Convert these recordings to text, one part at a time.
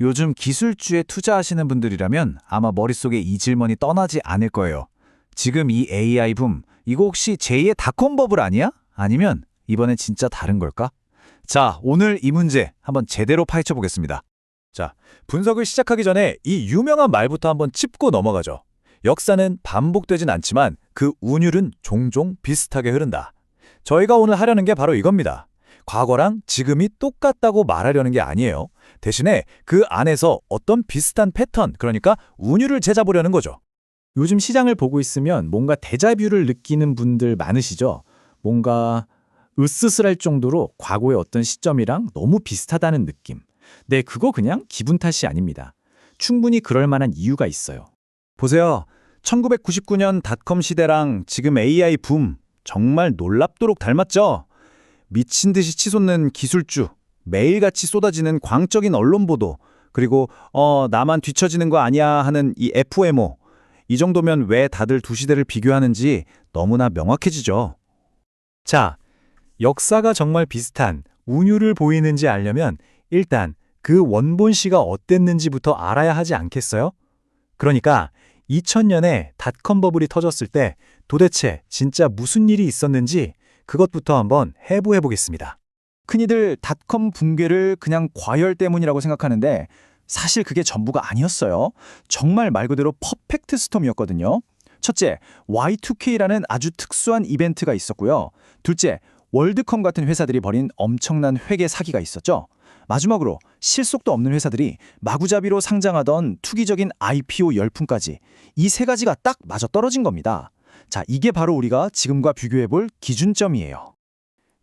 요즘 기술주에 투자하시는 분들이라면 아마 머릿속에 이 질문이 떠나지 않을 거예요. 지금 이 AI 붐, 이거 혹시 제2의 닷컴 버블 아니야? 아니면 이번엔 진짜 다른 걸까? 자, 오늘 이 문제 한번 제대로 파헤쳐 보겠습니다. 자, 분석을 시작하기 전에 이 유명한 말부터 한번 짚고 넘어가죠. 역사는 반복되진 않지만 그 운율은 종종 비슷하게 흐른다. 저희가 오늘 하려는 게 바로 이겁니다. 과거랑 지금이 똑같다고 말하려는 게 아니에요. 대신에 그 안에서 어떤 비슷한 패턴, 그러니까 운율을 찾아보려는 거죠. 요즘 시장을 보고 있으면 뭔가 데자뷰를 느끼는 분들 많으시죠? 뭔가 으스스할 정도로 과거의 어떤 시점이랑 너무 비슷하다는 느낌. 네, 그거 그냥 기분 탓이 아닙니다. 충분히 그럴 만한 이유가 있어요. 보세요. 1999년 닷컴 시대랑 지금 AI 붐, 정말 놀랍도록 닮았죠? 미친 듯이 치솟는 기술주, 매일같이 쏟아지는 광적인 언론 보도, 그리고 나만 뒤처지는 거 아니야 하는 이 FOMO. 이 정도면 왜 다들 두 시대를 비교하는지 너무나 명확해지죠. 자, 역사가 정말 비슷한 운율을 보이는지 알려면 일단 그 원본시가 어땠는지부터 알아야 하지 않겠어요? 그러니까 2000년에 닷컴 버블이 터졌을 때 도대체 진짜 무슨 일이 있었는지 그것부터 한번 해부해 보겠습니다. 흔히들 닷컴 붕괴를 그냥 과열 때문이라고 생각하는데 사실 그게 전부가 아니었어요. 정말 말 그대로 퍼펙트 스톰이었거든요. 첫째, Y2K라는 아주 특수한 이벤트가 있었고요. 둘째, 월드컴 같은 회사들이 벌인 엄청난 회계 사기가 있었죠. 마지막으로 실속도 없는 회사들이 마구잡이로 상장하던 투기적인 IPO 열풍까지 이 세 가지가 딱 맞아떨어진 겁니다. 자, 이게 바로 우리가 지금과 비교해볼 기준점이에요.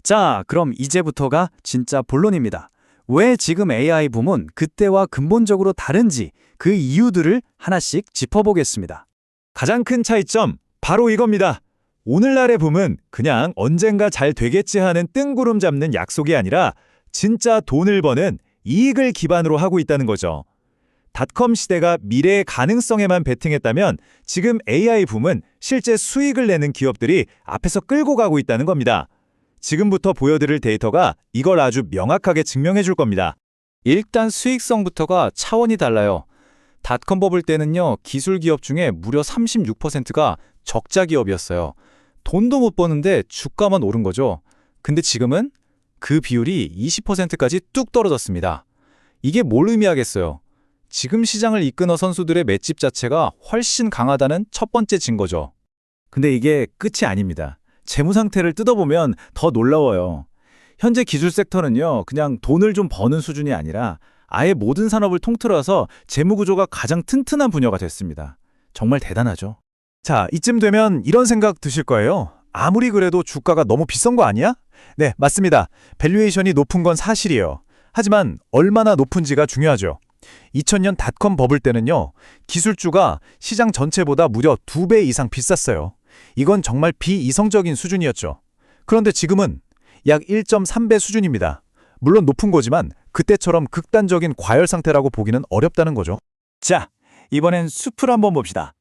자, 그럼 이제부터가 진짜 본론입니다. 왜 지금 AI 붐은 그때와 근본적으로 다른지 그 이유들을 하나씩 짚어보겠습니다. 가장 큰 차이점, 바로 이겁니다. 오늘날의 붐은 그냥 언젠가 잘 되겠지 하는 뜬구름 잡는 약속이 아니라 진짜 돈을 버는 이익을 기반으로 하고 있다는 거죠. 닷컴 시대가 미래의 가능성에만 베팅했다면 지금 AI 붐은 실제 수익을 내는 기업들이 앞에서 끌고 가고 있다는 겁니다. 지금부터 보여드릴 데이터가 이걸 아주 명확하게 증명해 줄 겁니다. 일단 수익성부터가 차원이 달라요. 닷컴 버블 때는요, 기술 기업 중에 무려 36%가 적자 기업이었어요. 돈도 못 버는데 주가만 오른 거죠. 근데 지금은 그 비율이 20%까지 뚝 떨어졌습니다. 이게 뭘 의미하겠어요? 지금 시장을 이끄는 선수들의 맷집 자체가 훨씬 강하다는 첫 번째 증거죠. 근데 이게 끝이 아닙니다. 재무 상태를 뜯어보면 더 놀라워요. 현재 기술 섹터는요, 그냥 돈을 좀 버는 수준이 아니라 아예 모든 산업을 통틀어서 재무 구조가 가장 튼튼한 분야가 됐습니다. 정말 대단하죠. 자, 이쯤 되면 이런 생각 드실 거예요. 아무리 그래도 주가가 너무 비싼 거 아니야? 네, 맞습니다. 밸류에이션이 높은 건 사실이에요. 하지만 얼마나 높은지가 중요하죠. 2000년 닷컴 버블 때는요, 기술주가 시장 전체보다 무려 2배 이상 비쌌어요. 이건 정말 비이성적인 수준이었죠. 그런데 지금은 약 1.3배 수준입니다. 물론 높은 거지만 그때처럼 극단적인 과열 상태라고 보기는 어렵다는 거죠. 자, 이번엔 숲을 한번 봅시다.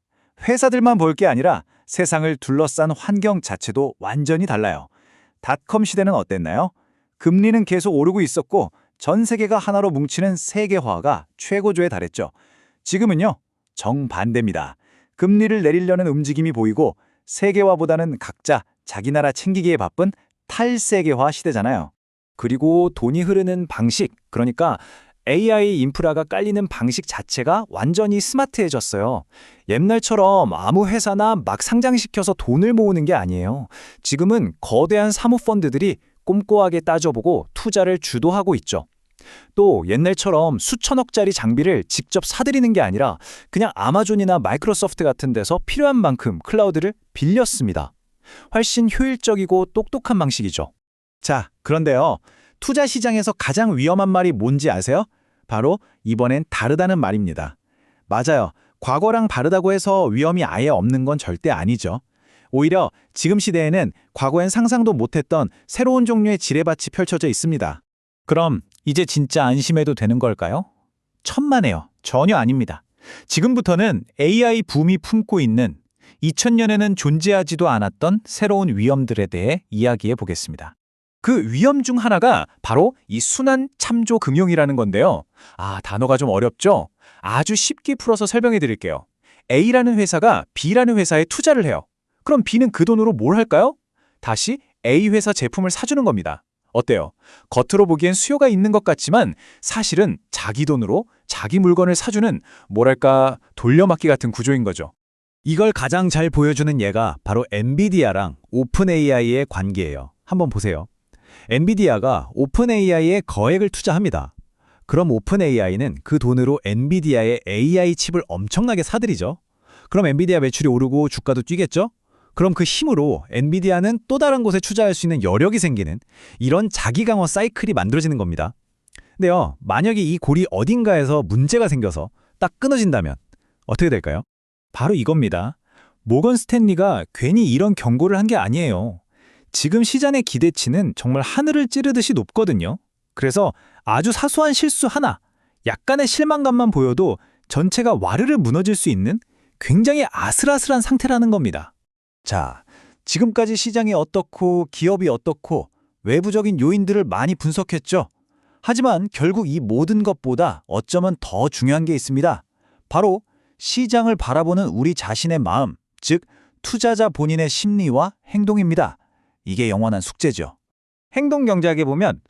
회사들만 볼 게 아니라 세상을 둘러싼 환경 자체도 완전히 달라요. 닷컴 시대는 어땠나요? 금리는 계속 오르고 있었고 전 세계가 하나로 뭉치는 세계화가 최고조에 달했죠. 지금은요, 정반대입니다. 금리를 내리려는 움직임이 보이고 세계화보다는 각자 자기 나라 챙기기에 바쁜 탈세계화 시대잖아요. 그리고 돈이 흐르는 방식, 그러니까 AI 인프라가 깔리는 방식 자체가 완전히 스마트해졌어요. 옛날처럼 아무 회사나 막 상장시켜서 돈을 모으는 게 아니에요. 지금은 거대한 사모펀드들이 꼼꼼하게 따져보고 투자를 주도하고 있죠. 또 옛날처럼 수천억짜리 장비를 직접 사들이는 게 아니라 그냥 아마존이나 마이크로소프트 같은 데서 필요한 만큼 클라우드를 빌렸습니다. 훨씬 효율적이고 똑똑한 방식이죠. 자, 그런데요. 투자 시장에서 가장 위험한 말이 뭔지 아세요? 바로 이번엔 다르다는 말입니다. 맞아요. 과거랑 다르다고 해서 위험이 아예 없는 건 절대 아니죠. 오히려 지금 시대에는 과거엔 상상도 못했던 새로운 종류의 지뢰밭이 펼쳐져 있습니다. 그럼 이제 진짜 안심해도 되는 걸까요? 천만에요. 전혀 아닙니다. 지금부터는 AI 붐이 품고 있는 2000년에는 존재하지도 않았던 새로운 위험들에 대해 이야기해 보겠습니다. 그 위험 중 하나가 바로 이 순환 참조 금융이라는 건데요. 단어가 좀 어렵죠? 아주 쉽게 풀어서 설명해 드릴게요. A라는 회사가 B라는 회사에 투자를 해요. 그럼 B는 그 돈으로 뭘 할까요? 다시 A 회사 제품을 사주는 겁니다. 어때요? 겉으로 보기엔 수요가 있는 것 같지만 사실은 자기 돈으로 자기 물건을 사주는 뭐랄까 돌려막기 같은 구조인 거죠. 이걸 가장 잘 보여주는 예가 바로 엔비디아랑 오픈AI의 관계예요. 한번 보세요. 엔비디아가 오픈AI에 거액을 투자합니다. 그럼 오픈AI는 그 돈으로 엔비디아의 AI 칩을 엄청나게 사들이죠. 그럼 엔비디아 매출이 오르고 주가도 뛰겠죠? 그럼 그 힘으로 엔비디아는 또 다른 곳에 투자할 수 있는 여력이 생기는 이런 자기 강화 사이클이 만들어지는 겁니다. 근데요, 만약에 이 골이 어딘가에서 문제가 생겨서 딱 끊어진다면 어떻게 될까요? 바로 이겁니다. 모건 스탠리가 괜히 이런 경고를 한 게 아니에요. 지금 시장의 기대치는 정말 하늘을 찌르듯이 높거든요. 그래서 아주 사소한 실수 하나, 약간의 실망감만 보여도 전체가 와르르 무너질 수 있는 굉장히 아슬아슬한 상태라는 겁니다. 자, 지금까지 시장이 어떻고 기업이 어떻고 외부적인 요인들을 많이 분석했죠. 하지만 결국 이 모든 것보다 어쩌면 더 중요한 게 있습니다. 바로 시장을 바라보는 우리 자신의 마음, 즉 투자자 본인의 심리와 행동입니다. 이게 영원한 숙제죠. 행동경제학에 보면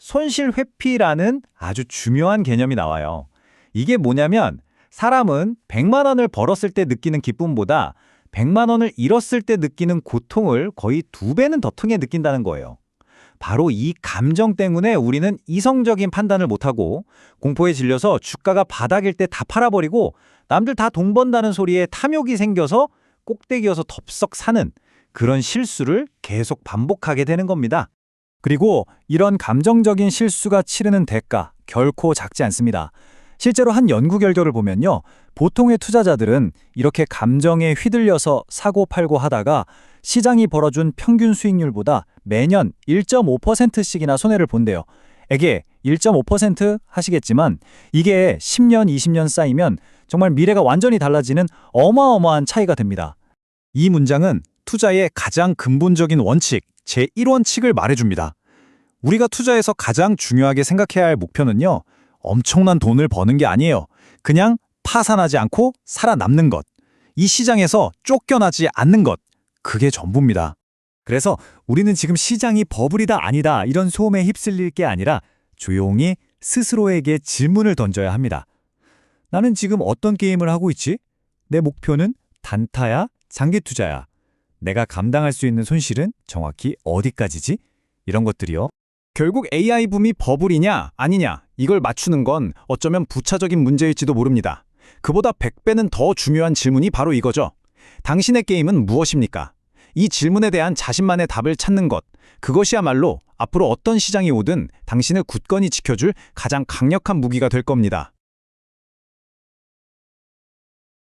손실회피라는 아주 중요한 개념이 나와요. 이게 뭐냐면 사람은 100만 원을 벌었을 때 느끼는 기쁨보다 100만 원을 잃었을 때 느끼는 고통을 거의 2배는 더 크게 느낀다는 거예요. 바로 이 감정 때문에 우리는 이성적인 판단을 못하고 공포에 질려서 주가가 바닥일 때 다 팔아버리고 남들 다 돈 번다는 소리에 탐욕이 생겨서 꼭대기여서 덥석 사는 그런 실수를 계속 반복하게 되는 겁니다. 그리고 이런 감정적인 실수가 치르는 대가 결코 작지 않습니다. 실제로 한 연구 결과를 보면요. 보통의 투자자들은 이렇게 감정에 휘둘려서 사고 팔고 하다가 시장이 벌어준 평균 수익률보다 매년 1.5%씩이나 손해를 본대요. 이게 1.5% 하시겠지만 이게 10년, 20년 쌓이면 정말 미래가 완전히 달라지는 어마어마한 차이가 됩니다. 이 문장은 투자의 가장 근본적인 원칙, 제1원칙을 말해줍니다. 우리가 투자에서 가장 중요하게 생각해야 할 목표는요. 엄청난 돈을 버는 게 아니에요. 그냥 파산하지 않고 살아남는 것. 이 시장에서 쫓겨나지 않는 것. 그게 전부입니다. 그래서 우리는 지금 시장이 버블이다 아니다 이런 소음에 휩쓸릴 게 아니라 조용히 스스로에게 질문을 던져야 합니다. 나는 지금 어떤 게임을 하고 있지? 내 목표는 단타야? 장기 투자야? 내가 감당할 수 있는 손실은 정확히 어디까지지? 이런 것들이요. 결국 AI 붐이 버블이냐 아니냐 이걸 맞추는 건 어쩌면 부차적인 문제일지도 모릅니다. 그보다 100배는 더 중요한 질문이 바로 이거죠. 당신의 게임은 무엇입니까? 이 질문에 대한 자신만의 답을 찾는 것, 그것이야말로 앞으로 어떤 시장이 오든 당신을 굳건히 지켜줄 가장 강력한 무기가 될 겁니다.